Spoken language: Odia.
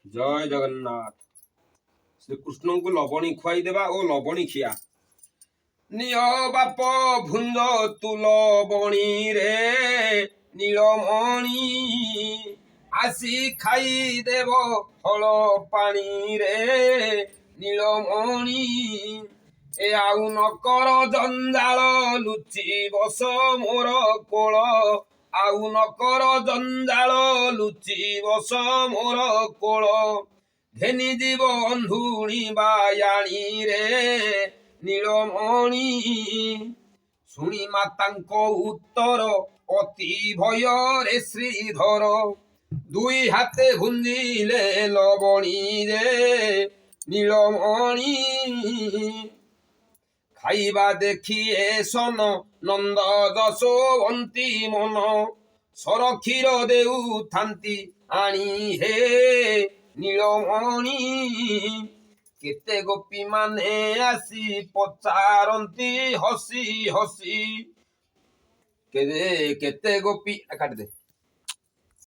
ଜୟ ଜଗନ୍ନାଥ। ଶ୍ରୀକୃଷ୍ଣଙ୍କୁ ଲବଣୀ ଖୁଆଇ ଦେବା ଓ ଲବଣୀ ଖିଆ। ନିଅ ବାପ ଭୁଞ୍ଜ ତୁ ଲବଣୀରେ ନୀଳମଣି, ଆସି ଖାଇଦେବ ଫଳ ପାଣିରେ ନୀଳମଣି। ଏ ଆଉ ନକର ଜଞ୍ଜାଳ ଲୁଚି ବସ ମୋର କୋଳ, ଆଉ ନକର ଜଞ୍ଜାଳ ଲୁଚି ବସ ମୋର କୋଳ। ଘେନି ଯିବ ଅନ୍ଧୁଣି ବାୟାଣୀରେ ନୀଳମଣି। ଶୁଣି ମାତାଙ୍କ ଉତ୍ତର ଅତି ଭୟରେ ଶ୍ରୀଧର, ଦୁଇ ହାତେ ଭୁଞ୍ଜିଲେ ଲବଣୀରେ ନୀଳମଣି। ଖାଇବା ଦେଖି ଏ ସନ ନନ୍ଦ ଯଶୋବନ୍ତୀ ମନ, ସର କ୍ଷୀର ଦେଉଥାନ୍ତି ଆଣି ହେ ନୀଳମଣି। କେତେ ଗୋପୀ ମାନେ ଆସି ପଚାରନ୍ତି ହସି ହସି, କେତେ ଗୋପୀ କାଟିଦେ